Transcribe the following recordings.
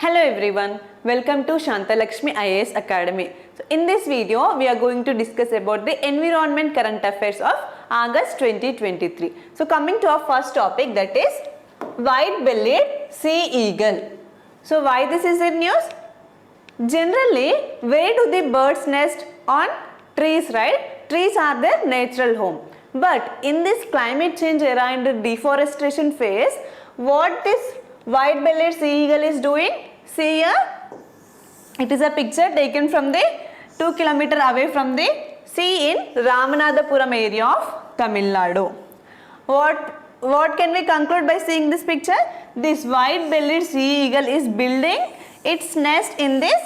Hello everyone, welcome to Shantalakshmi IAS Academy. So in this video, we are going to discuss about the environment current affairs of August 2023. So coming to our first topic, that is white-bellied sea eagle. So why this is in news? Generally, where do the birds nest? On trees, right? Trees are their natural home. But in this climate change era and the deforestation phase, what this white-bellied sea eagle is doing? See here, it is a picture taken from the 2 kilometer away from the sea in Ramanathapuram area of Tamil Nadu. What can we conclude by seeing this picture? This white-bellied sea eagle is building its nest in this,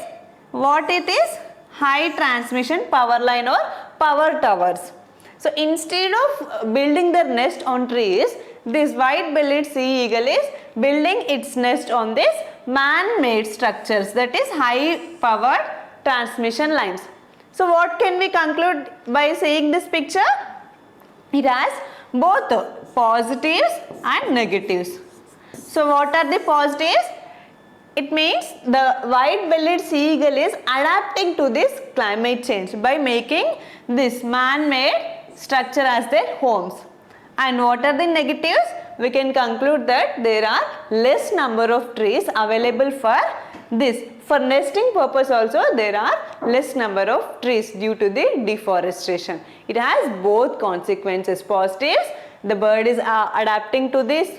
what it is? High transmission power line or power towers. So instead of building their nest on trees, this white-bellied sea eagle is building its nest on this man-made structures, that is high-powered transmission lines. So what can we conclude by seeing this picture? It has both positives and negatives. So what are the positives? It means the white-bellied sea eagle is adapting to this climate change by making this man-made structure as their homes. And what are the negatives? We can conclude that there are less number of trees available for this. For nesting purpose also there are less number of trees due to the deforestation. It has both consequences. Positives, the bird is adapting to this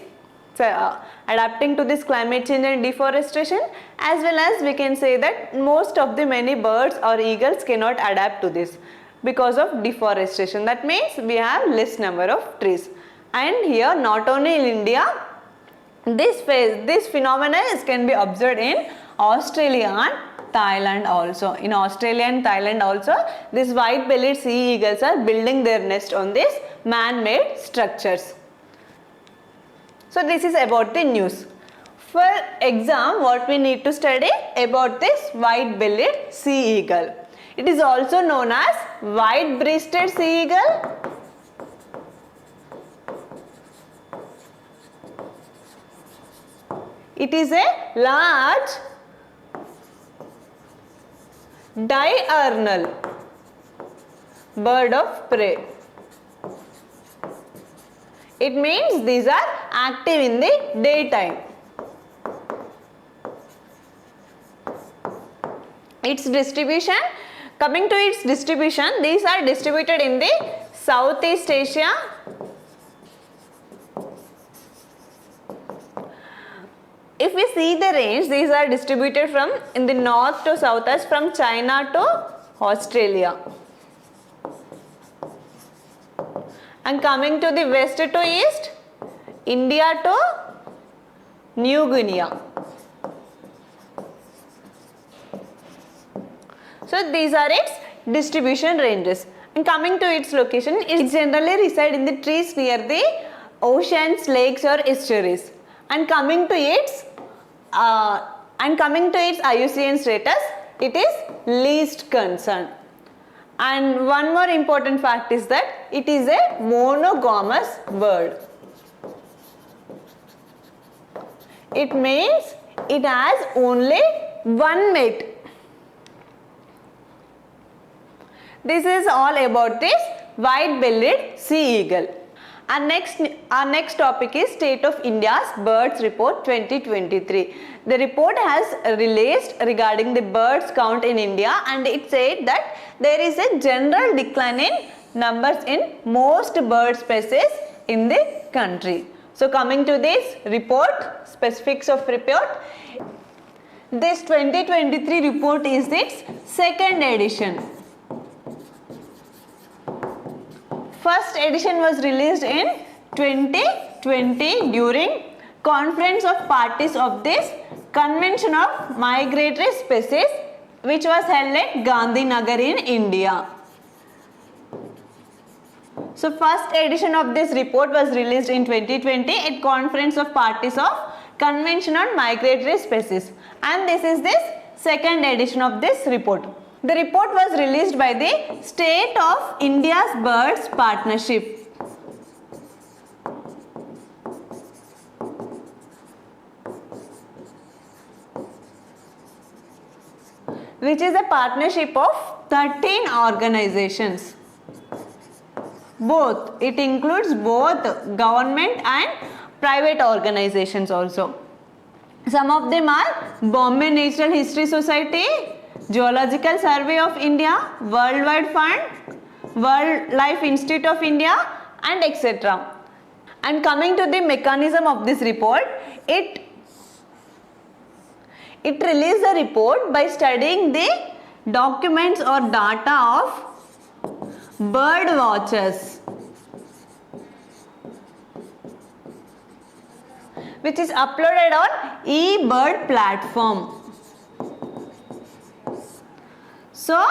climate change and deforestation, as well as we can say that most of the many birds or eagles cannot adapt to this because of deforestation. That means we have less number of trees. And here not only in India, this phenomenon can be observed in Australia and Thailand also. In Australia and Thailand also, these white-bellied sea eagles are building their nest on these man-made structures. So this is about the news. For exam, what we need to study about this white-bellied sea eagle. It is also known as white-breasted sea eagle. It is a large diurnal bird of prey. It means these are active in the daytime. Its distribution, coming to its distribution, these are distributed in the Southeast Asia, if we see the range, these are distributed from in the north to south as from China to Australia. And coming to the west to east, India to New Guinea. So these are its distribution ranges. And coming to its location, it generally resides in the trees near the oceans, lakes or estuaries. And coming to its IUCN status, it is least concern. And one more important fact is that it is a monogamous bird. It means it has only one mate. This is all about this white-bellied sea eagle. Our next topic is State of India's Birds Report 2023. The report has released regarding the birds count in India, and it said that there is a general decline in numbers in most bird species in the country. So coming to this report, specifics of report. This 2023 report is its second edition. First edition was released in 2020 during Conference of Parties of this Convention of Migratory Species, which was held at Gandhinagar in India. So first edition of this report was released in 2020 at Conference of Parties of Convention on Migratory Species, and this is this second edition of this report. The report was released by the State of India's Birds Partnership. which is a partnership of 13 organizations. Both, it includes both government and private organizations also. Some of them are Bombay Natural History Society, Geological Survey of India, Worldwide Fund, Wildlife Institute of India, and etc. And coming to the mechanism of this report, it released the report by studying the documents or data of bird watchers, which is uploaded on eBird platform. So,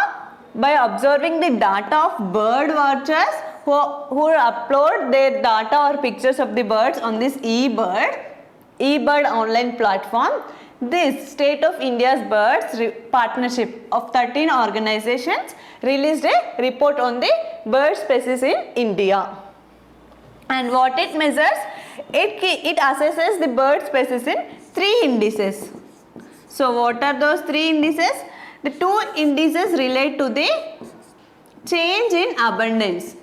by observing the data of bird watchers who upload their data or pictures of the birds on this eBird online platform, this State of India's Birds partnership of 13 organizations released a report on the bird species in India. And what it measures, it assesses the bird species in 3 indices. So what are those 3 indices? The 2 indices relate to the change in abundance.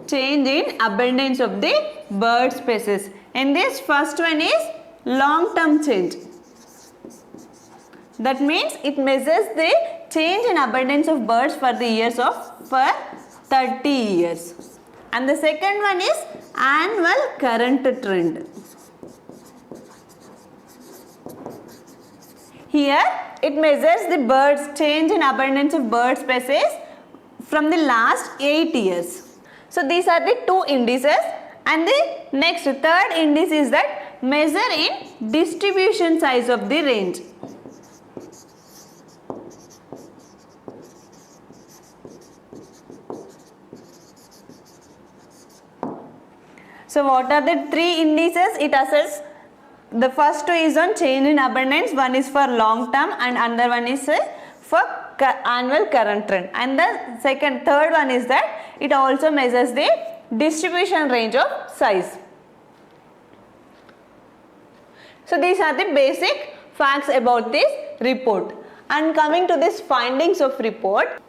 Change in abundance of the bird species. And this first one is long-term change. That means it measures the change in abundance of birds for the years for 30 years. And the second one is annual current trend. Here it measures the birds change in abundance of bird species from the last 8 years. So these are the 2 indices, and the next third index is that measure in distribution size of the range. So what are the 3 indices? It assesses, the first 2 is on change in abundance, one is for long term and another one is for annual current trend, and the third one is that it also measures the distribution range of size. So these are the basic facts about this report. And coming to this findings of report,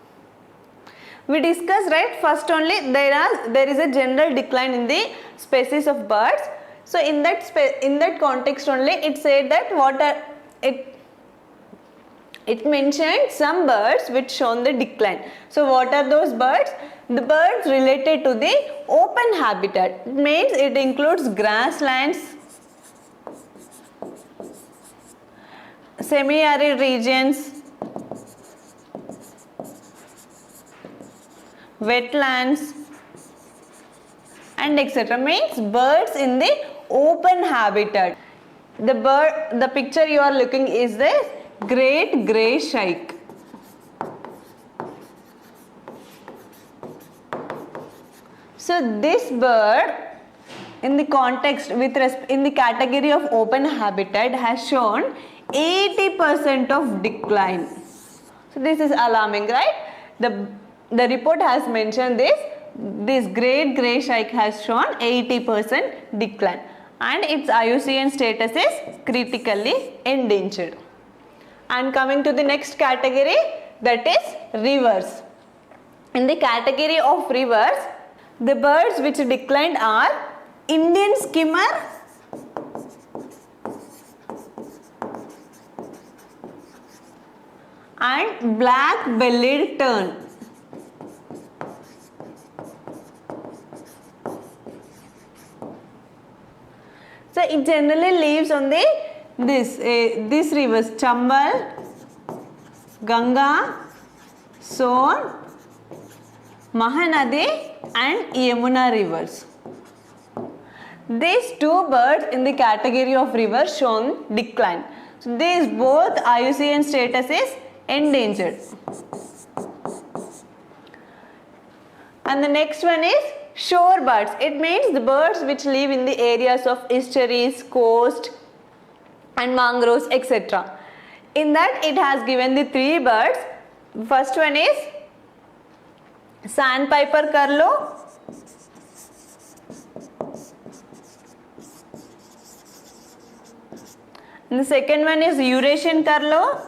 we discussed, right, first only there is a general decline in the species of birds. So in that context only it said that it mentioned some birds which shown the decline. So what are those birds? The birds related to the open habitat. It means it includes grasslands, semi-arid regions, wetlands, and etc. Means birds in the open habitat. The picture you are looking is the great grey shrike. So this bird in the context in the category of open habitat has shown 80% of decline. So this is alarming, right? The report has mentioned this great grey shrike has shown 80% decline and its IUCN status is critically endangered. And coming to the next category, that is rivers. In the category of rivers, the birds which declined are Indian skimmer, and black-bellied tern. So it generally lives on these rivers: Chambal, Ganga, Son, Mahanadi and Yamuna rivers. These 2 birds in the category of rivers shown decline. So these both IUCN status is endangered. And the next one is shore birds. It means the birds which live in the areas of estuaries, coast and mangroves, etc. In that it has given the 3 birds. First one is sandpiper curlew, And the second one is Eurasian curlew.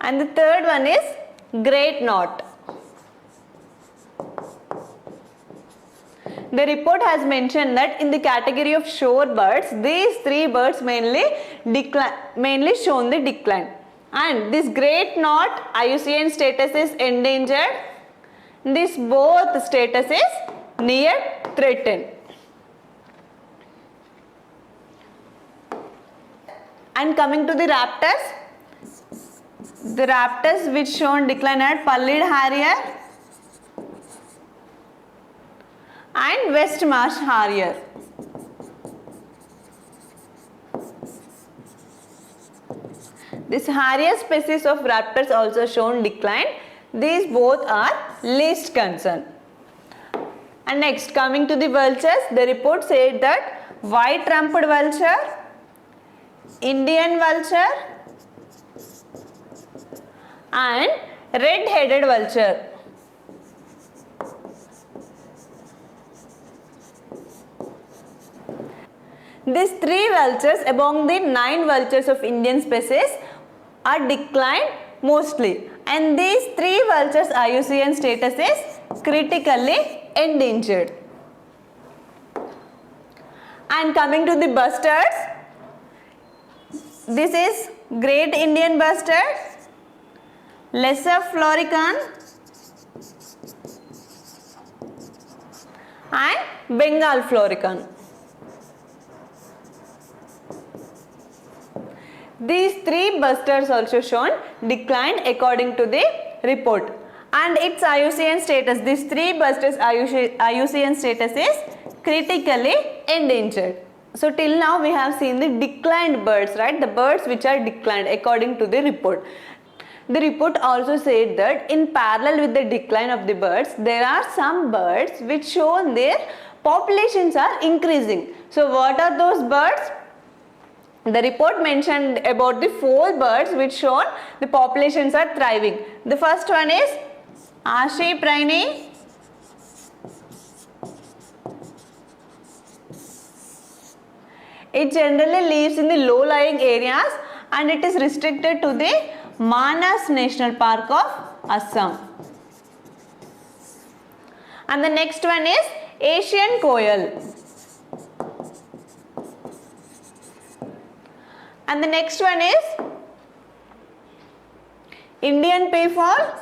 And the third one is great knot. The report has mentioned that in the category of shorebirds, these three birds mainly shown the decline. And this great knot IUCN status is endangered. This both status is near threatened. And coming to the raptors which shown decline are Pallid harrier and West Marsh harrier. This harrier species of raptors also shown decline. These both are least concern. And next, coming to the vultures, the report said that white-rumped vulture, Indian vulture and red-headed vulture. These three vultures among the 9 vultures of Indian species are declined mostly, and these 3 vultures IUCN status is critically endangered. And coming to the bustards, this is Great Indian Bustard, Lesser Florican and Bengal Florican. These 3 bustards also shown declined according to the report, and its IUCN status, these 3 bustards IUCN status is critically endangered. So till now we have seen the declined birds, right? The birds which are declined according to the report. The report also said that in parallel with the decline of the birds, there are some birds which shown their populations are increasing. So what are those birds? The report mentioned about the 4 birds which shown the populations are thriving. The first one is Ashi praini, it generally lives in the low-lying areas and it is restricted to the Manas National Park of Assam. And the next one is Asian koel. And the next one is Indian peafowl.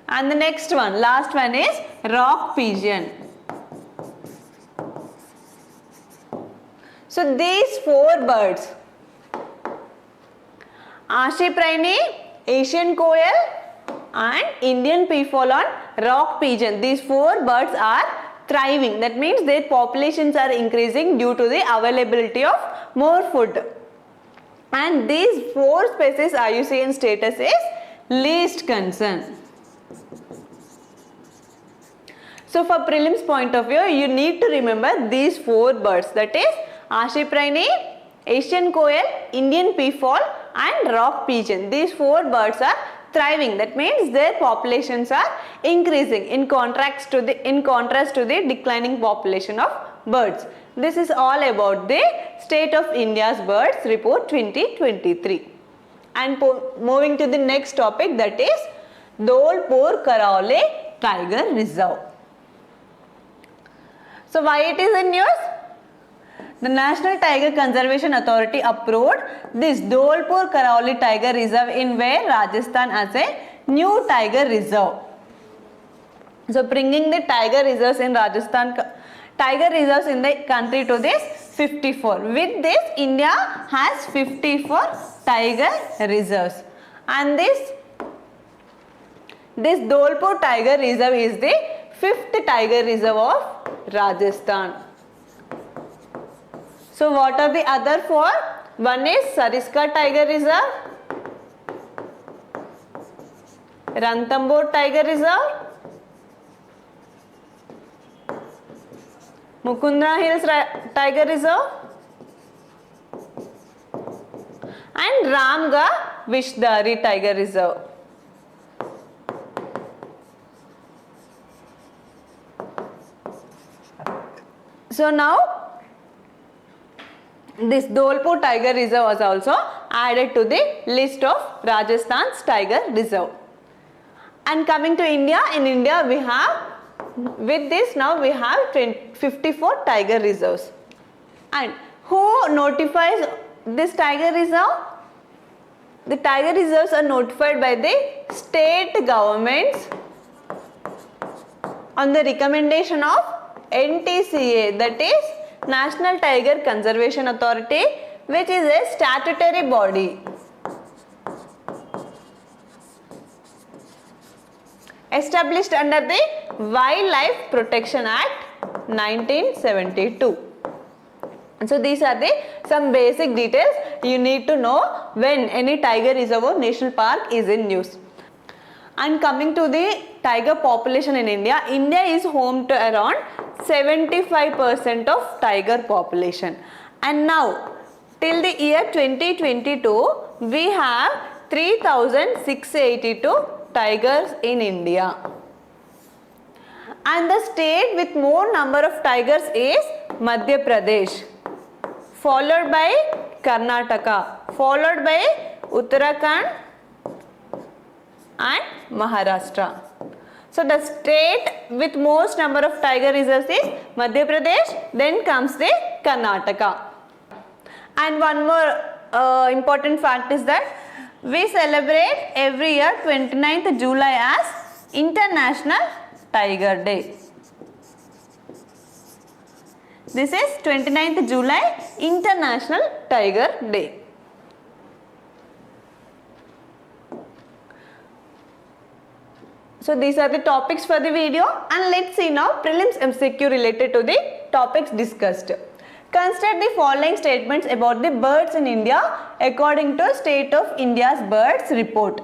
And the next one, last one is rock pigeon. So these 4 birds, Ashi praini, Asian koel and Indian peafowl and rock pigeon, these 4 birds are thriving. That means their populations are increasing due to the availability of more food. And these 4 species IUCN status is least concern. So for prelims point of view, you need to remember these 4 birds, that is Ashi praini, Asian koel, Indian peafowl and rock pigeon. These 4 birds are thriving. That means their populations are increasing in contrast to the declining population of birds. This is all about the State of India's Birds Report 2023. And moving to the next topic, that is Dholpur Karauli Tiger Reserve. So why it is in news? The National Tiger Conservation Authority approved this Dholpur Karauli Tiger Reserve in where? Rajasthan as a new tiger reserve. So bringing the tiger reserves in Rajasthan, tiger reserves in the country to this 54. With this, India has 54 tiger reserves. And this Dholpur Tiger Reserve is the 5th tiger reserve of Rajasthan. So what are the other 4? One is Sariska Tiger Reserve, Ranthambore Tiger Reserve, Mukundra Hills Tiger Reserve and Ramgarh Vishdhari Tiger Reserve. So now this Dholpur Tiger Reserve was also added to the list of Rajasthan's Tiger Reserve. And coming to India, in India we have, with this now we have 54 tiger reserves. And who notifies this tiger reserve? The tiger reserves are notified by the state governments on the recommendation of NTCA, that is National Tiger Conservation Authority, which is a statutory body established under the Wildlife Protection Act 1972. And so these are the some basic details you need to know when any tiger reserve or national park is in use. And coming to the tiger population in India, India is home to around 75% of tiger population. And now till the year 2022 we have 3,682 tigers in India. And the state with more number of tigers is Madhya Pradesh, followed by Karnataka, followed by Uttarakhand and Maharashtra. So the state with most number of tiger reserves is Madhya Pradesh, then comes the Karnataka. And one more important fact is that we celebrate every year 29th July as International Tiger Day. This is 29th July, International Tiger Day. So these are the topics for the video, and let's see now prelims MCQ related to the topics discussed. Consider the following statements about the birds in India according to State of India's Birds Report.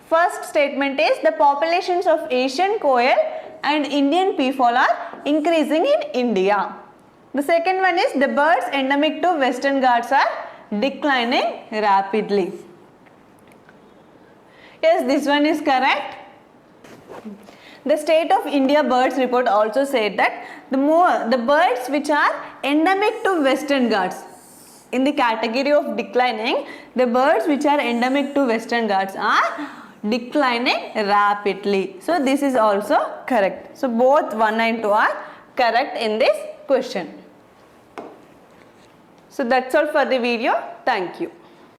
First statement is the populations of Asian quail and Indian peafowl are increasing in India. The second one is the birds endemic to Western Ghats are declining rapidly. Yes, this one is correct. The State of India Birds Report also said that the birds which are endemic to Western Ghats, in the category of declining, the birds which are endemic to Western Ghats are declining rapidly. So this is also correct. So both 1 and 2 are correct in this question. So that's all for the video. Thank you.